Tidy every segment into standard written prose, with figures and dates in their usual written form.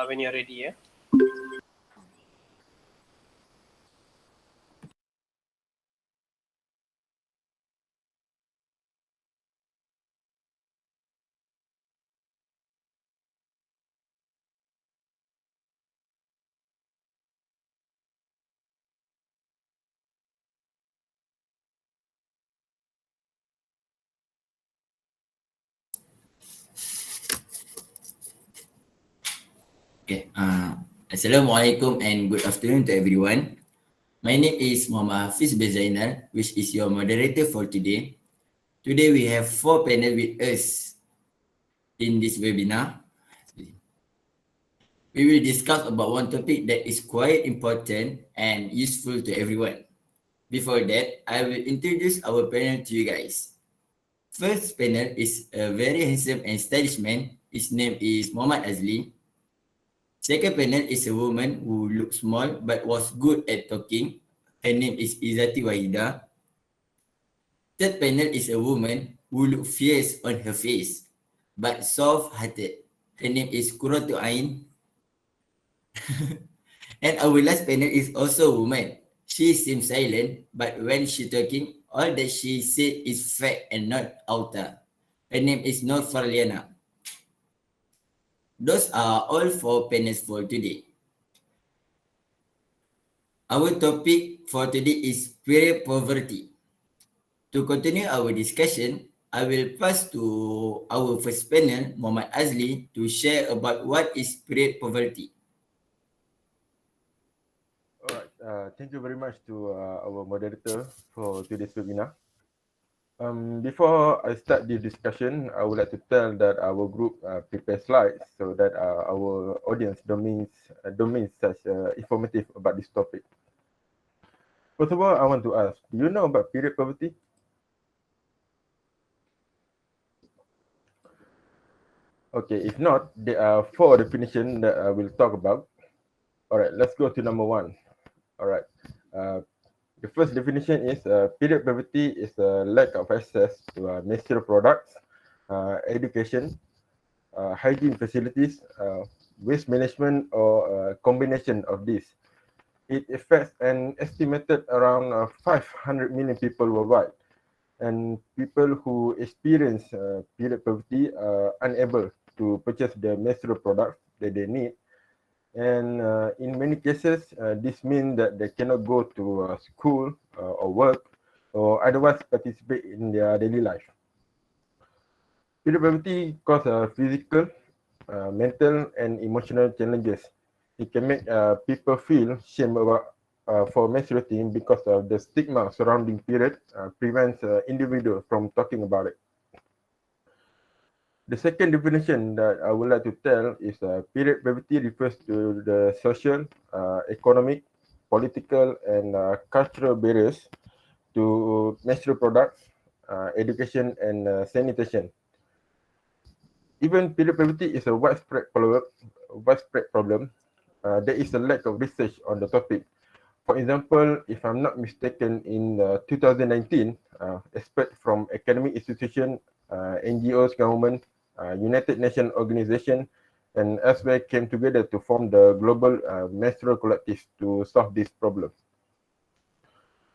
when you're ready. Yeah. Okay. Assalamualaikum and good afternoon to everyone. My name is Muhammad Hafiz Bezainal, which is your moderator for today. Today we have 4 panel with us in this webinar. We will discuss about one topic that is quite important and useful to everyone. Before that, I will introduce our panel to you guys. First panel is a very handsome and stylish man. His name is Muhammad Azli. Second panel is a woman who looks small but was good at talking. Her name is Izzati Wahida. Third panel is a woman who looks fierce on her face but soft-hearted. Her name is Qurratu Ain. And our last panel is also a woman. She seems silent, but when she talking, all that she said is fact and not outer. Her name is Nur Farliana. Those are all 4 panels for today. Our topic for today is period poverty. To continue our discussion, I will pass to our first panel, Muhammad Azli, to share about what is period poverty. All right. Thank you very much to our moderator for today's webinar. Before I start this discussion, I would like to tell that our group prepares slides so that our audience domains such informative about this topic. First of all, I want to ask, do you know about period poverty? Okay, if not, there are 4 definitions that I will talk about. All right, let's go to number 1. All right. The first definition is period poverty is a lack of access to menstrual products, education, hygiene facilities, waste management, or a combination of these. It affects an estimated around 500 million people worldwide, and people who experience period poverty are unable to purchase the menstrual products that they need. And in many cases, this means that they cannot go to school or work or otherwise participate in their daily life. Period poverty causes physical, mental, and emotional challenges. It can make people feel shame about for menstruating because of the stigma surrounding period prevents individuals from talking about it. The second definition that I would like to tell is period poverty refers to the social, economic, political, and cultural barriers to menstrual products, education, and sanitation. Even period poverty is a widespread problem. There is a lack of research on the topic. For example, if I'm not mistaken, in 2019, experts from academic institutions, NGOs, government, United Nations organization, and elsewhere came together to form the Global Menstrual Collective to solve this problem.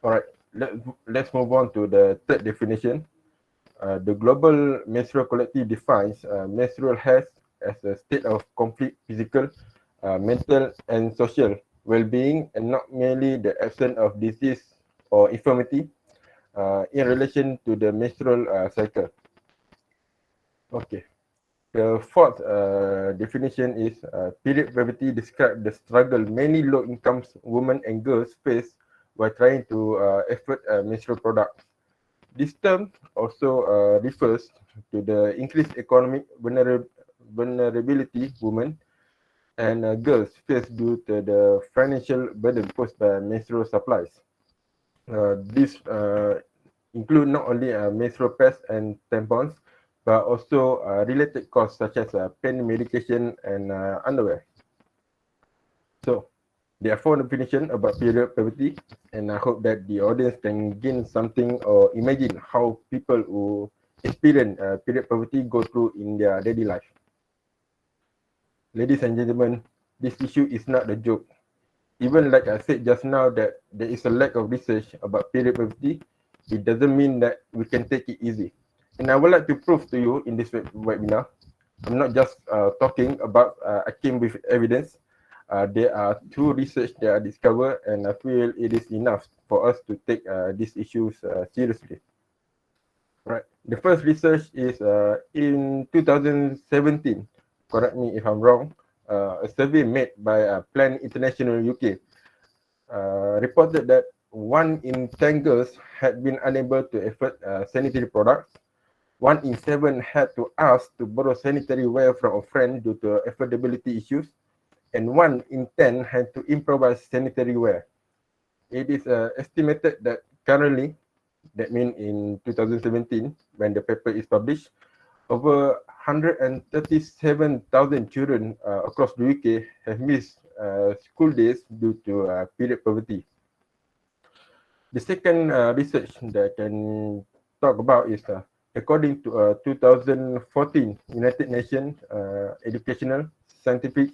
All right, let's move on to the third definition. The Global Menstrual Collective defines menstrual health as a state of complete physical, mental, and social well-being, and not merely the absence of disease or infirmity in relation to the menstrual cycle. Okay. The fourth definition is period poverty describes the struggle many low-income women and girls face while trying to afford menstrual products. This term also refers to the increased economic vulnerability women and girls face due to the financial burden posed by menstrual supplies. This include not only menstrual pads and tampons, but also related costs such as pain medication and underwear. So, there are 4 definitions about period poverty, and I hope that the audience can gain something or imagine how people who experience period poverty go through in their daily life. Ladies and gentlemen, This issue is not a joke. Even like I said just now that there is a lack of research about period puberty, it doesn't mean that we can take it easy. And I would like to prove to you in this webinar, I'm not just talking about, I came with evidence. There are two research that I discovered, and I feel it is enough for us to take these issues seriously. Right. The first research is in 2017. Correct me if I'm wrong. A survey made by Plan International UK reported that 1 in 10 girls had been unable to afford sanitary products. 1 in 7 had to ask to borrow sanitary wear from a friend due to affordability issues, and 1 in 10 had to improvise sanitary wear. It is estimated that currently, that means in 2017, when the paper is published, over 137,000 children across the UK have missed school days due to period poverty. The second research that I can talk about is according to a 2014 United Nations Educational, Scientific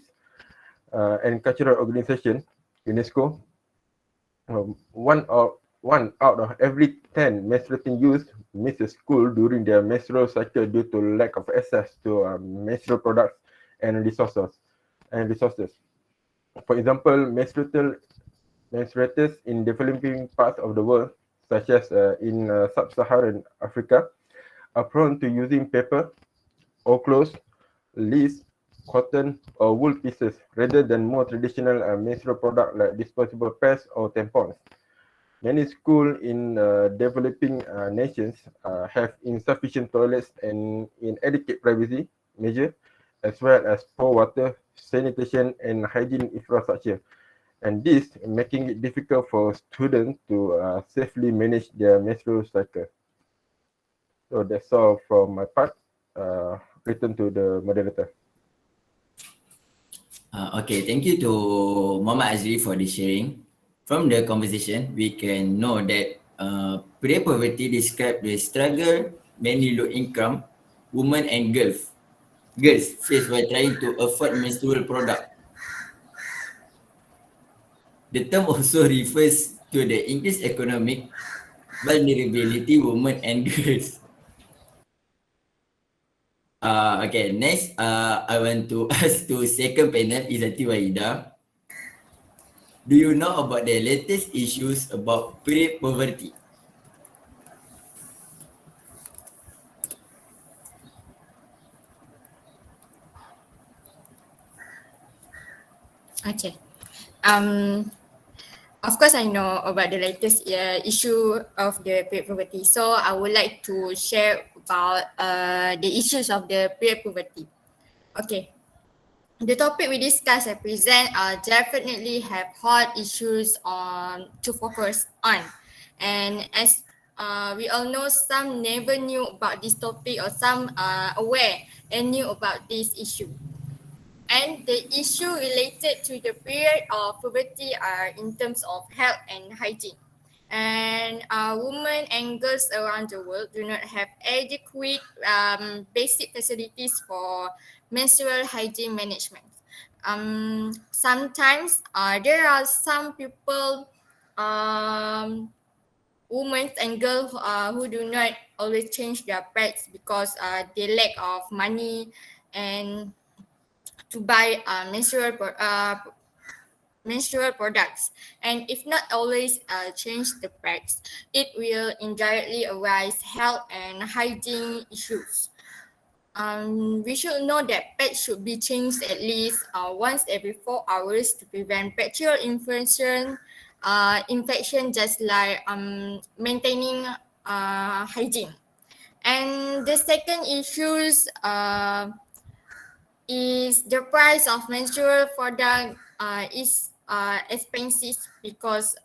and Cultural Organization, UNESCO, one out of every 10 menstruating youth misses school during their menstrual cycle due to lack of access to menstrual products and resources. For example, menstruators in developing parts of the world, such as in sub-Saharan Africa, are prone to using paper or clothes, leaves, cotton, or wool pieces rather than more traditional menstrual products like disposable pads or tampons. Many schools in developing nations have insufficient toilets and inadequate privacy measures, as well as poor water, sanitation, and hygiene infrastructure. And this making it difficult for students to safely manage their menstrual cycle. So that's all from my part. Return to the moderator. Okay, thank you to Muhammad Azri for the sharing. From the conversation, we can know that pre-poverty describe the struggle many low-income women and girls face while trying to afford menstrual product. The term also refers to the increased economic vulnerability women and girls. Okay, next, I want to ask to second panel, Izati Wahida. Do you know about the latest issues about pre-poverty? Okay. Um, of course, I know about the latest issue of the peer poverty. So I would like to share about the issues of the peer poverty. Okay. The topic we discuss and present definitely have hot issues on to focus on, and as we all know, some never knew about this topic or some are aware and knew about this issue. And the issue related to the period of poverty are in terms of health and hygiene. And women and girls around the world do not have adequate basic facilities for menstrual hygiene management. Sometimes there are some people, women and girls who do not always change their pads because they lack of money and to buy menstrual products, and if not always change the packs, it will indirectly arise health and hygiene issues. We should know that pads should be changed at least once every 4 hours to prevent bacterial infection, just like maintaining hygiene. And the second issues is the price of menstrual product is expensive because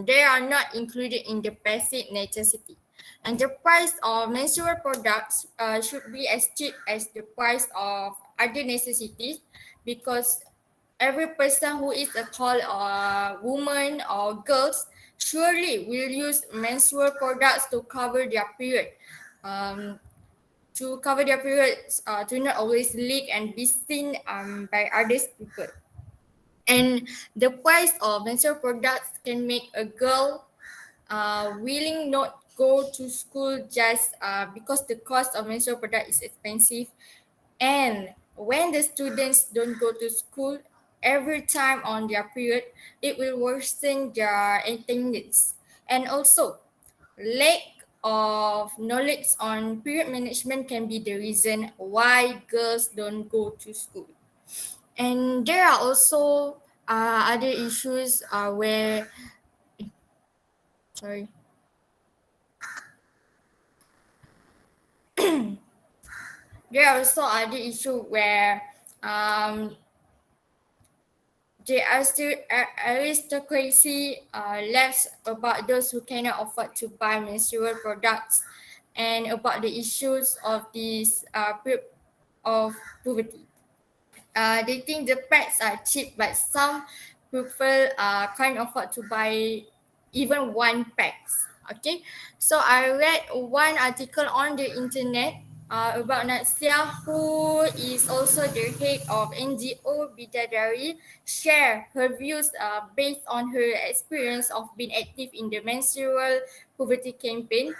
they are not included in the basic necessity. And the price of menstrual products should be as cheap as the price of other necessities, because every person who is a tall woman or girls surely will use menstrual products to cover their period. Um, to cover their periods, to not always leak and be seen by others people. And the price of menstrual products can make a girl willing not go to school just because the cost of menstrual product is expensive. And when the students don't go to school every time on their period, it will worsen their attendance. And also, lack of knowledge on period management can be the reason why girls don't go to school. And there are also other issues where, sorry, there are also other issue where um, there are still aristocracy left about those who cannot afford to buy menstrual products, and about the issues of this of poverty. They think the packs are cheap, but some people can't afford to buy even one packs. Okay, so I read one article on the internet about Natsia, who is also the head of NGO Bidadari, share her views based on her experience of being active in the menstrual poverty campaign.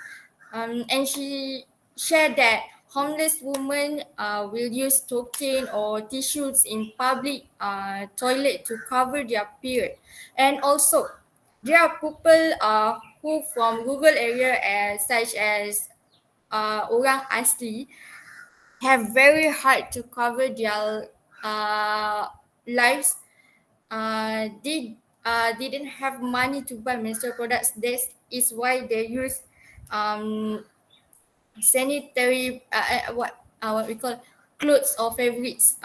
And she shared that homeless women will use token or tissues in public toilet to cover their period. And also, there are people who from rural area such as orang asli have very hard to cover their lives. They didn't have money to buy menstrual products. This is why they use um, sanitary what we call clothes or fabrics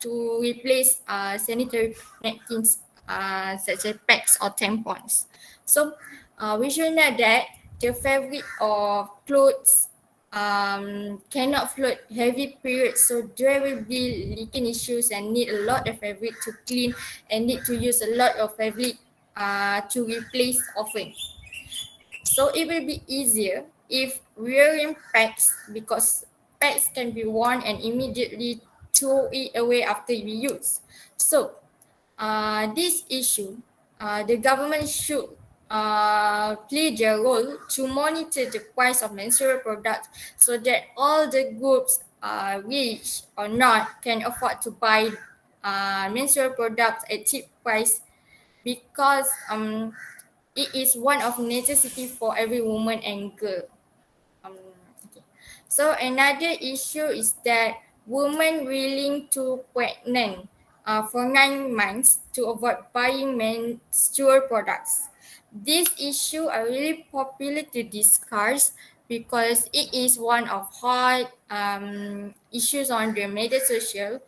to replace sanitary napkins such as pads or tampons. So we should know that the fabric or clothes cannot float heavy periods, so there will be leaking issues and need a lot of fabric to clean and need to use a lot of fabric to replace often. So it will be easier if wearing packs, because packs can be worn and immediately throw it away after we use. So this issue, the government should play their role to monitor the price of menstrual products so that all the groups, rich or not, can afford to buy menstrual products at cheap price, because it is one of necessity for every woman and girl. Okay. So another issue is that women willing to pregnant for 9 months to avoid buying menstrual products. These issues are really popular to discuss because it is one of hot issues on the media social.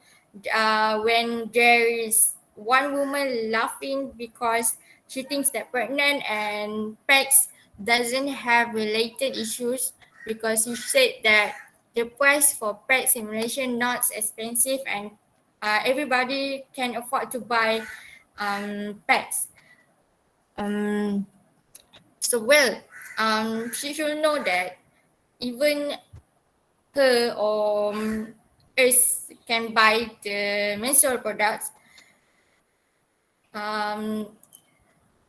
When there is one woman laughing because she thinks that pregnant and pets doesn't have related issues, because he said that the price for pets in Malaysia not expensive, and everybody can afford to buy pets. Um, so well, she should know that even her or us can buy the menstrual products. Um,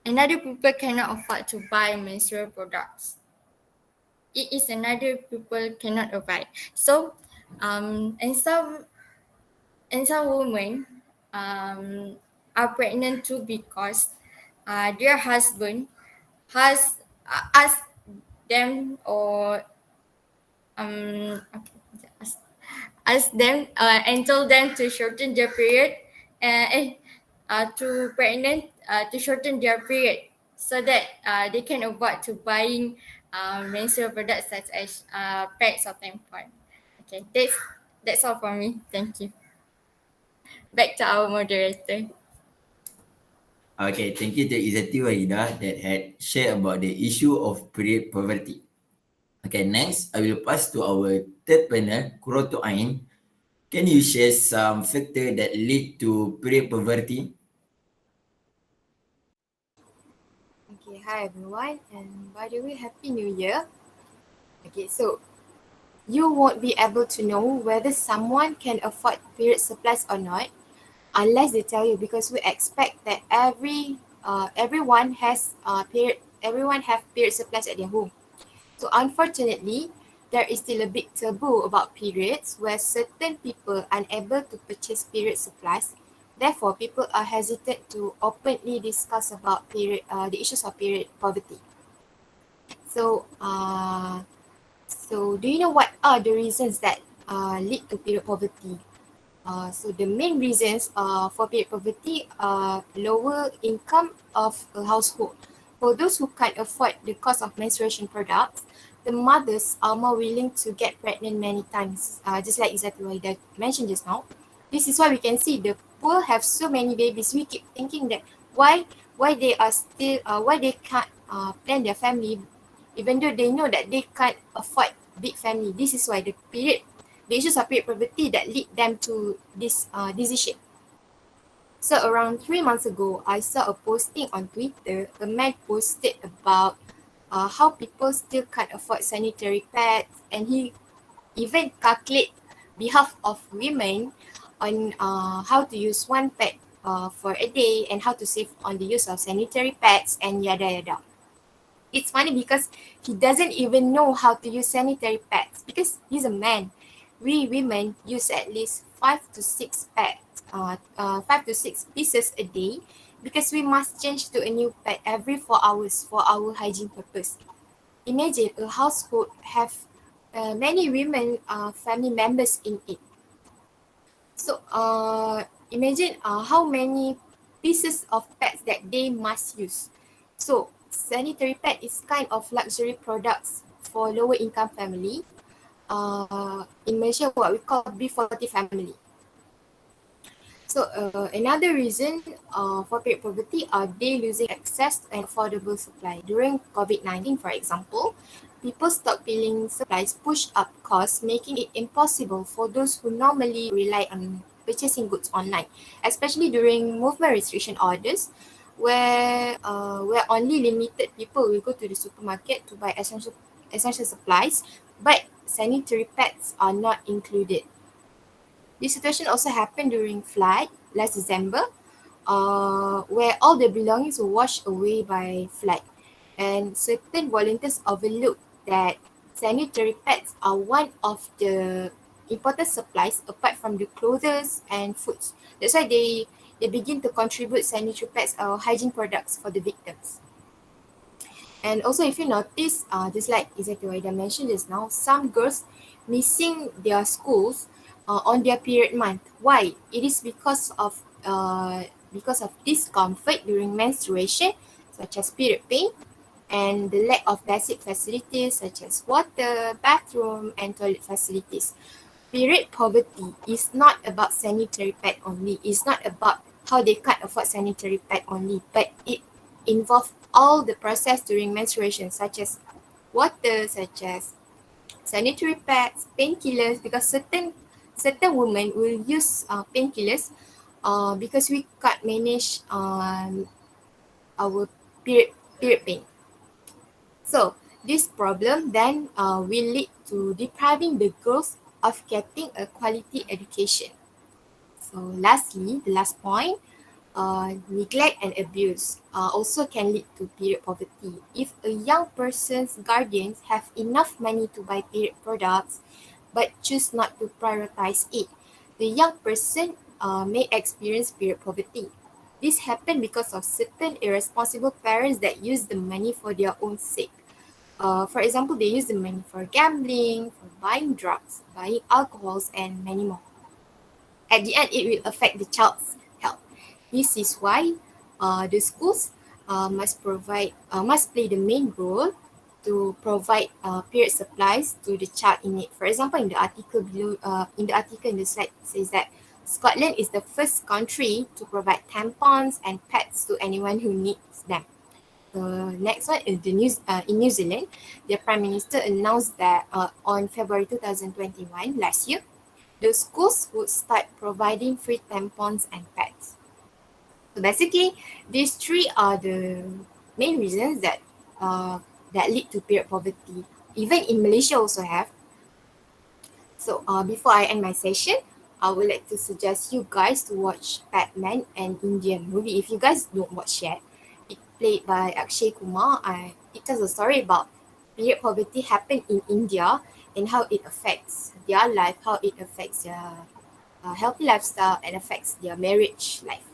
Another people cannot afford to buy menstrual products. It is another people cannot afford. So, and some women are pregnant too because their husband has asked them or asked them and told them to shorten their period, to pregnant to shorten their period so that they can avoid to buying menstrual products such as pads or tampon. Okay, that's all for me. Thank you. Back to our moderator. Okay, thank you to Izzati Wahida that had shared about the issue of period poverty. Okay, next I will pass to our third panel, Kuroto Ain. Can you share some factors that lead to period poverty? Okay, hi everyone, and by the way, Happy New Year. Okay, so you won't be able to know whether someone can afford period supplies or not unless they tell you, because we expect that everyone has everyone have period supplies at their home. So unfortunately, there is still a big taboo about periods where certain people are unable to purchase period supplies. Therefore, people are hesitant to openly discuss about the issues of period poverty. So, do you know what are the reasons that lead to period poverty? So the main reasons for period poverty are lower income of a household. For those who can't afford the cost of menstruation products, the mothers are more willing to get pregnant many times, just like exactly what I mentioned just now. This is why we can see the poor have so many babies. We keep thinking that why they are still why they can't plan their family, even though they know that they can't afford big family. This is why the issues of period poverty that lead them to this decision. So around 3 months ago, I saw a posting on Twitter. A man posted about how people still can't afford sanitary pads, and he even calculate behalf of women on how to use one pad for a day and how to save on the use of sanitary pads and yada yada. It's funny because he doesn't even know how to use sanitary pads because he's a man. We women use at least 5 to 6 pieces a day because we must change to a new pad every 4 hours for our hygiene purpose. Imagine a household have many women family members in it. So imagine how many pieces of pads that they must use. So sanitary pad is kind of luxury products for lower income family. In Malaysia, what we call B40 family. So another reason for period poverty are they losing access to an affordable supply. During COVID-19, for example, people stockpiling supplies pushed up costs, making it impossible for those who normally rely on purchasing goods online, especially during movement restriction orders, where only limited people will go to the supermarket to buy essential supplies, but sanitary pads are not included. This situation also happened during flood last December, where all the belongings were washed away by flood. And certain volunteers overlooked that sanitary pads are one of the important supplies apart from the clothes and foods. That's why they begin to contribute sanitary pads or hygiene products for the victims. And also, if you notice, just like exactly what I mentioned just now, some girls missing their schools on their period month. Why? It is because of discomfort during menstruation, such as period pain, and the lack of basic facilities such as water, bathroom, and toilet facilities. Period poverty is not about sanitary pad only. It's not about how they can't afford sanitary pad only, but it involves all the process during menstruation, such as water, such as sanitary pads, painkillers, because certain women will use painkillers because we can't manage our period pain. So this problem then will lead to depriving the girls of getting a quality education. So lastly, the last point, neglect and abuse also can lead to period poverty. If a young person's guardians have enough money to buy period products but choose not to prioritize it, the young person may experience period poverty. This happens because of certain irresponsible parents that use the money for their own sake. For example, they use the money for gambling, for buying drugs, buying alcohols, and many more. At the end, it will affect the child's health. This is why the schools must play the main role to provide period supplies to the child in need. For example, in the article below, in the article in the slide, it says that Scotland is the first country to provide tampons and pads to anyone who needs them. The next one is in New Zealand. The Prime Minister announced that on February 2021, last year, the schools would start providing free tampons and pads. So basically, these three are the main reasons that lead to period poverty. Even in Malaysia also have. So before I end my session, I would like to suggest you guys to watch Batman, an Indian movie. If you guys don't watch yet, it played by Akshay Kumar. It tells a story about period poverty happened in India and how it affects their life, how it affects their healthy lifestyle and affects their marriage life.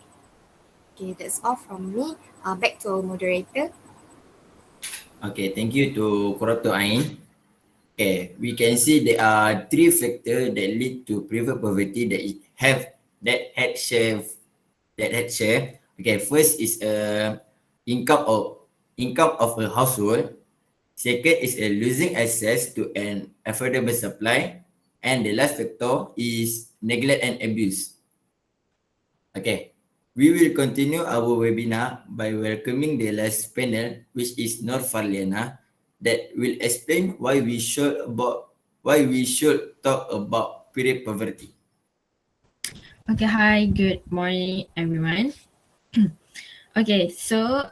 Okay, that's all from me. Back to our moderator. Okay, thank you to Kurato Ain. Okay, we can see there are three factors that lead to private poverty that have that had share Okay, first is income of income of a household. Second is losing access to an affordable supply, and the last factor is neglect and abuse. Okay, we will continue our webinar by welcoming the last panel, which is Nur Farliana, that will explain why we should talk about period poverty. Okay, hi, good morning, everyone. Okay, so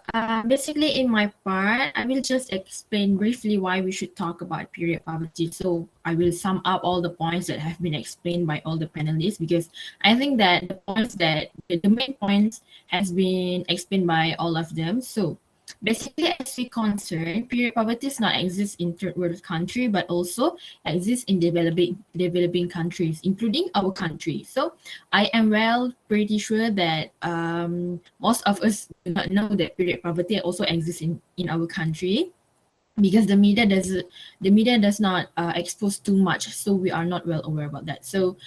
basically in my part, I will just explain briefly why we should talk about period poverty. So I will sum up all the points that have been explained by all the panelists, because I think that the main points has been explained by all of them. So basically, as we concern, period poverty does not exist in third world country, but also exists in developing countries, including our country. So I am pretty sure that most of us do not know that period poverty also exists in our country, because the media does not expose too much, so we are not well aware about that. So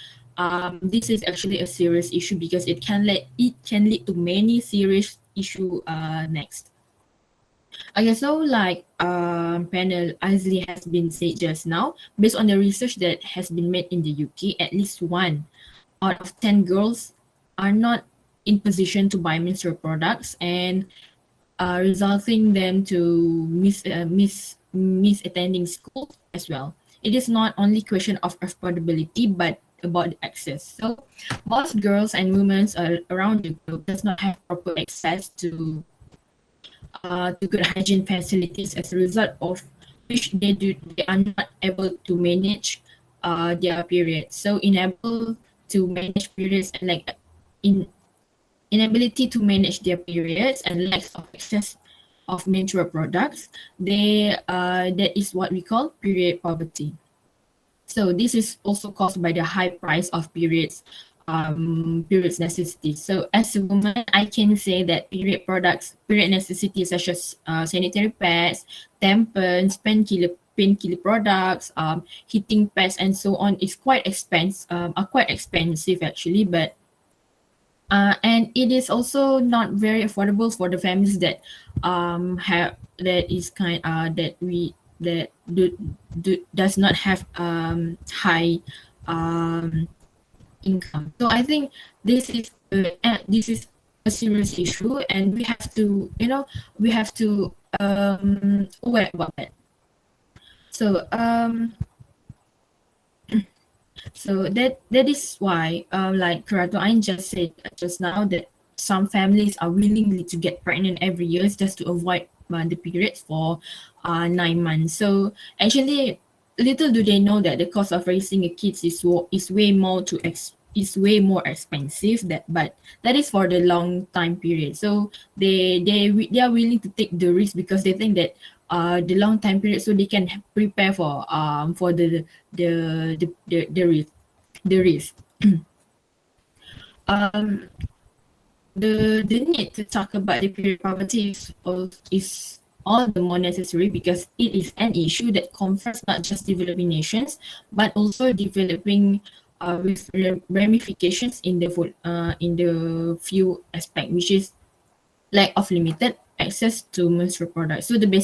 this is actually a serious issue, because it can lead to many serious issue next. Okay, so like panel Azli has been said just now, based on the research that has been made in the UK, at least 1 out of 10 girls are not in position to buy menstrual products, and resulting them to miss attending school as well. It is not only question of affordability, but about access. So most girls and women around the globe does not have proper access to good hygiene facilities, as a result of which they are not able to manage their periods. So unable to manage periods, and like in inability to manage their periods and lack of access of menstrual products, that is what we call period poverty. So this is also caused by the high price of periods necessities. So as a woman, I can say that period necessities such as sanitary pads, tampons, painkiller products, heating pads, and so on is are quite expensive actually, but and it is also not very affordable for the families that have that is kind that we that does not have high um, income. So I think this is a serious issue, and we have to aware about that. So that is why, like Kurato Ain just said just now, that some families are willingly to get pregnant every year just to avoid the periods for 9 months. So actually, little do they know that the cost of raising a kid is way more expensive. But that is for the long time period. So they are willing to take the risk, because they think that the long time period, so they can prepare for the risk. um, the need to talk about the period poverty is all the more necessary, because it is an issue that confronts not just developing nations, but also developing with ramifications in the few aspect, which is lack of limited access to menstrual products. So the main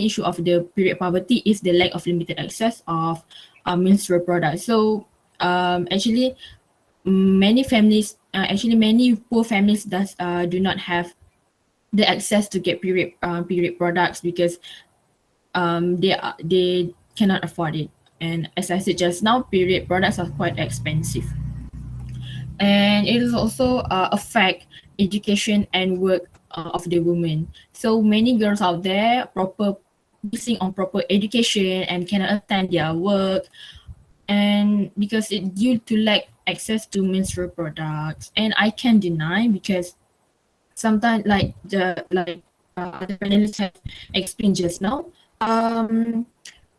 issue of the period poverty is the lack of limited access of menstrual products. So actually many poor families do not have the access to get period products, because they cannot afford it. And as I said just now, period products are quite expensive, and it is also affect education and work of the women. So many girls out there missing on proper education and cannot attend their work, and because it due to lack access to menstrual products. And I can deny because sometimes other panelists have explained just now,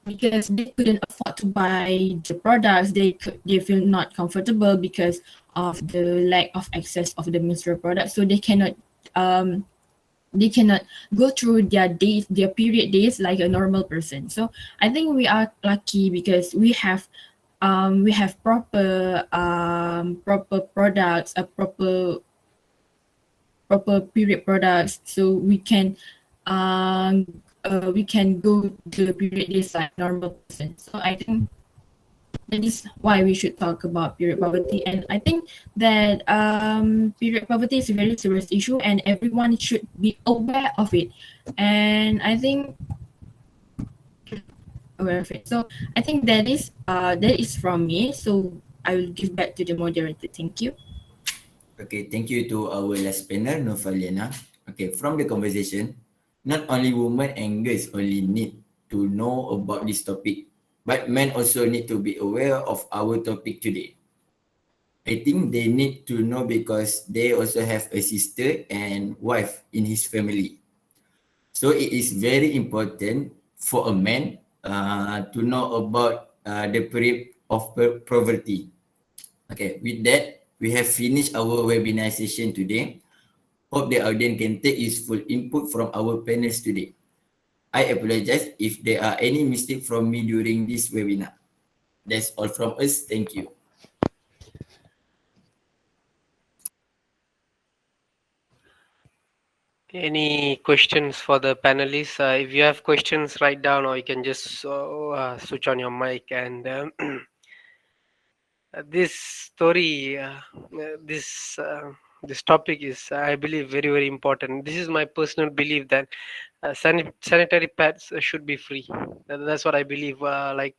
because they couldn't afford to buy the products, they feel not comfortable because of the lack of access of the menstrual products, so um they cannot go through their days, their period days like a normal person. So I think we are lucky because we have proper products, a proper period products, so we can go to the period days like normal person. So I think that is why we should talk about period poverty. And I think that period poverty is a very serious issue and everyone should be aware of it. And I think aware of it. So I think that is from me. So I will give back to the moderator. Thank you. Okay, thank you to our last panel, Nofaliana. Okay, from the conversation, not only women and girls only need to know about this topic, but men also need to be aware of our topic today. I think they need to know because they also have a sister and wife in his family. So it is very important for a man to know about the period of poverty. Okay, with that, we have finished our webinar session today. Hope the audience can take useful input from our panels today. I apologize if there are any mistake from me during this webinar. That's all from us. Thank you. Any questions for the panelists? If you have questions, write down, or you can just switch on your mic. And this story, this topic is, I believe, very very important. This is my personal belief that sanitary pads should be free. That's what I believe. I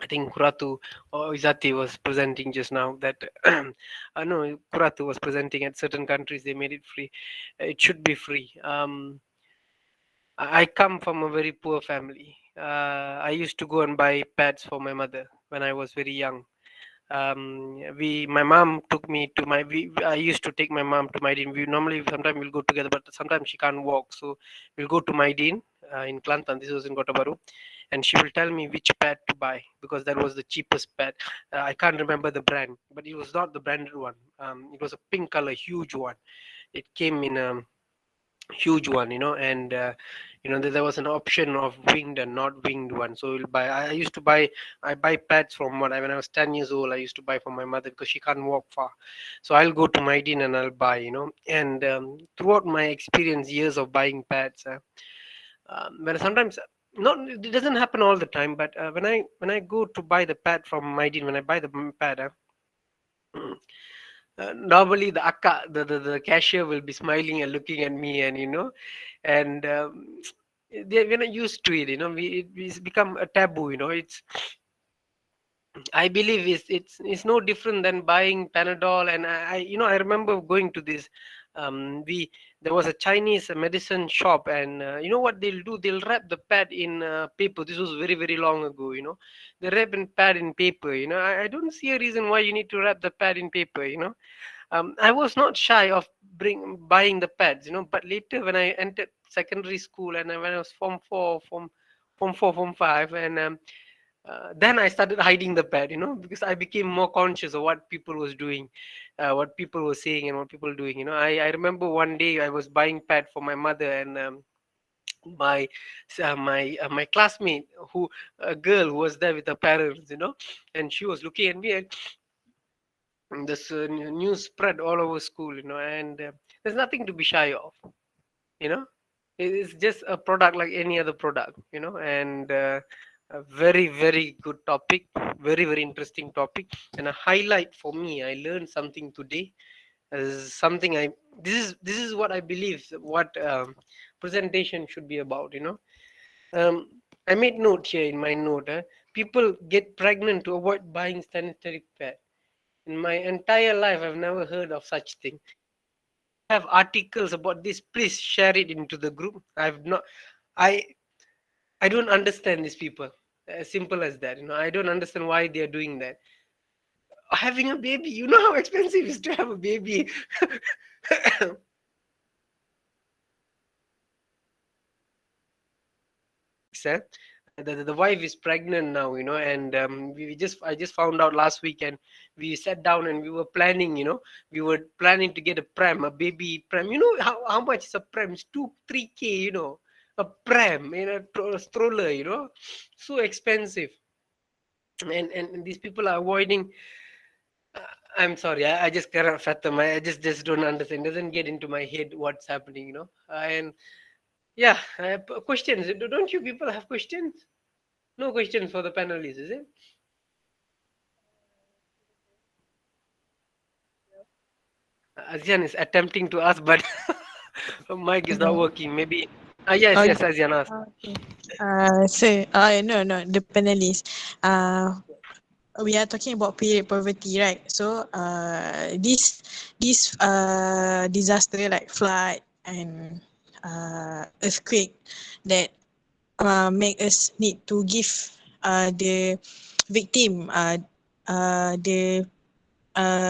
think Kuratu or Izati was presenting just now that no, Kuratu was presenting at certain countries they made it free. It should be free. I come from a very poor family. I used to go and buy pads for my mother when I was very young. My mom took me to I used to take my mom to Maidin. We normally sometimes we'll go together, but sometimes she can't walk, so we'll go to Maidin in Kelantan. This was in Kotabaru, and she will tell me which pad to buy because that was the cheapest pad. I can't remember the brand, but it was not the branded one. It was a pink color, huge one. It came in a huge one, and there was an option of winged and not winged one. So we'll buy. I buy pads from when I was 10 years old. I used to buy for my mother because she can't walk far. So I'll go to Maidin and I'll buy, and throughout my experience, years of buying pads, when sometimes not it doesn't happen all the time, but when I go to buy the pad from Maidin, when I buy the pad. Normally the akka the cashier will be smiling and looking at me, and and we're not used to it, it's become a taboo, I believe it's no different than buying Panadol. And I remember going to this. We There was a Chinese medicine shop, and you know what they'll do? They'll wrap the pad in paper. This was very very long ago. They wrap in pad in paper. I don't see a reason why you need to wrap the pad in paper. I was not shy of buying the pads. But later when I entered secondary school and when I was form 5, and then I started hiding the pad, because I became more conscious of what people was doing, what people were saying, and what people were doing. I remember one day I was buying pad for my mother, and my my classmate, who a girl who was there with her parents, and she was looking at me, and this news spread all over school, and there's nothing to be shy of, you know it's just a product like any other product, and a very very good topic, very very interesting topic, and a highlight for me. I learned something today. Something I This is what I believe, what presentation should be about. I made note here in my note. People get pregnant to avoid buying sanitary pad. In my entire life, I've never heard of such thing. Have articles about this, please share it into the group. I I don't understand these people. As simple as that. I don't understand why they are doing that. Having a baby, you know how expensive it is to have a baby. Sir, the wife is pregnant now, and I just found out last week, and we sat down and we were planning, we were planning to get a baby pram. You know how much is a pram? It's 2-3K, a pram in a stroller, so expensive. And these people are avoiding. uh, I'm sorry, I just cannot fathom. I just don't understand. Doesn't get into my head what's happening, and yeah, questions. Don't you people have questions? No questions for the panelists, is it? Azian is attempting to ask, but mic is not working. Maybe. Yes, Okay. yes, Azian, ask. Okay. No, no, the panelists. We are talking about period poverty, right? So, this disaster like flood and earthquake that make us need to give the victim the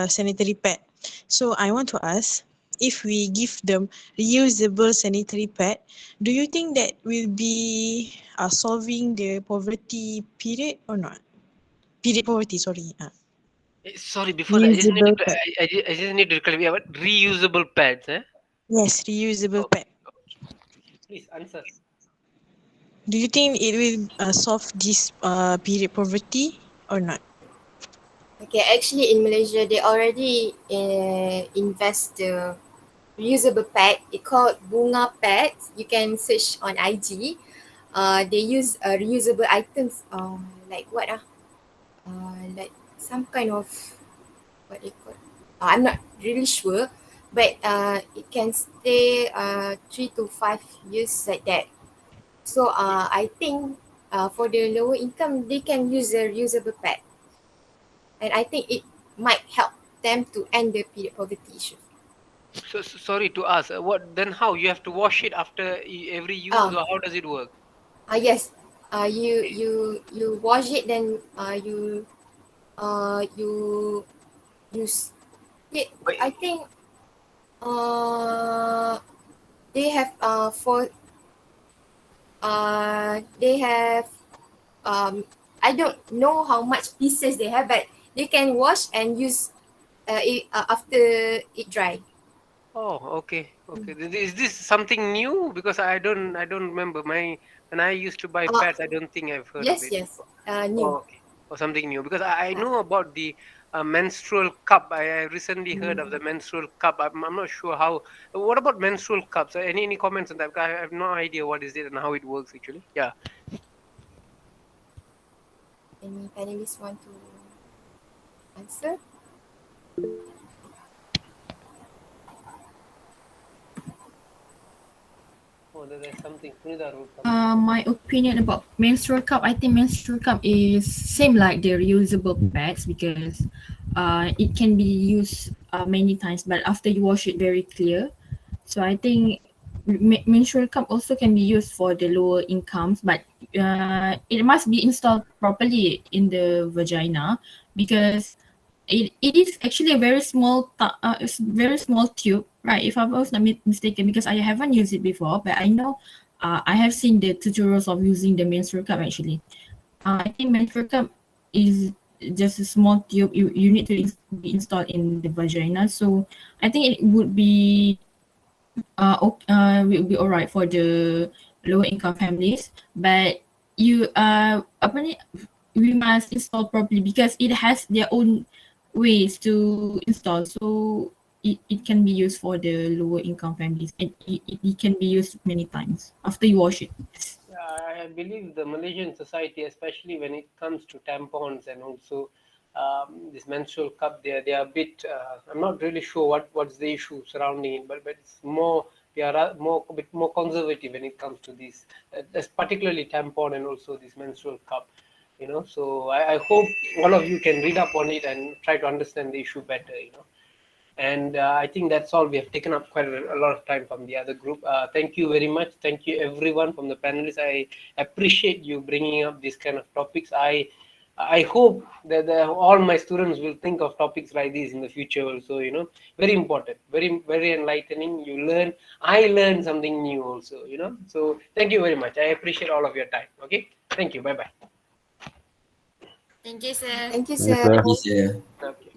sanitary pad. So I want to ask, if we give them reusable sanitary pad, do you think that will be solving the poverty period or not? Period poverty, sorry. Sorry, before that, Reusable pad. I just need to clarify what reusable pads, eh? Yes, reusable Okay, pad. please answer. Do you think it will solve this period poverty or not? Okay, actually in Malaysia they already invest the reusable pad. It called bunga pads. You can search on IG. They use reusable items. Like what like some kind of what they call. I'm not really sure, but it can stay 3 to 5 years like that. So I think for the lower income they can use a reusable pad, and I think it might help them to end the period poverty issue. Sorry to ask. What then? How you have to wash it after every use, Ah, or how does it work? yes. You wash it, then you use it. I Wait, think uh they have they have I don't know how much pieces they have, but they can wash and use it after it dry. oh, okay, okay. Is this something new? Because I don't remember when I used to buy Uh, pads. I don't think I've heard of yes, it yes. before. New. Oh, okay. Or something new, because I Uh, know about the menstrual cup. I recently heard of mm, the menstrual cup. I'm not sure how. What about menstrual cups? Any comments on that? Because I have no idea what is it and how it works actually. Yeah. any panelists want to answer? Oh, there's something. Sunida wrote something. My opinion about menstrual cup, I think menstrual cup is same like the reusable pads because it can be used many times, but after you wash it very clear. So I think menstrual cup also can be used for the lower incomes, but it must be installed properly in the vagina because it is actually a very very small tube, right? If I was not mistaken, because I haven't used it before, but I know I have seen the tutorials of using the menstrual cup actually. I think menstrual cup is just a small tube you need to be installed in the vagina. So I think it would be will be alright for the lower income families, but you apa ni, we must install properly because it has their own ways to install. So it can be used for the lower income families and it can be used many times after you wash it. I believe the Malaysian society, especially when it comes to tampons and also this menstrual cup, they are a bit. I'm not really sure what's the issue surrounding it, but it's more. They are more a bit more conservative when it comes to this, that's particularly tampon and also this menstrual cup. So I hope all of you can read up on it and try to understand the issue better. And I think that's all. We have taken up quite a lot of time from the other group. Thank you very much. Thank you everyone from the panelists. I appreciate you bringing up these kind of topics. I hope that all my students will think of topics like this in the future also, you know. Very important, very enlightening. You learn, I learned something new also, you know. So thank you very much. I appreciate all of your time. Okay, thank you. Bye bye. Thank you, sir. Thank you, Yes, sir. sir. Yes, sir. Okay.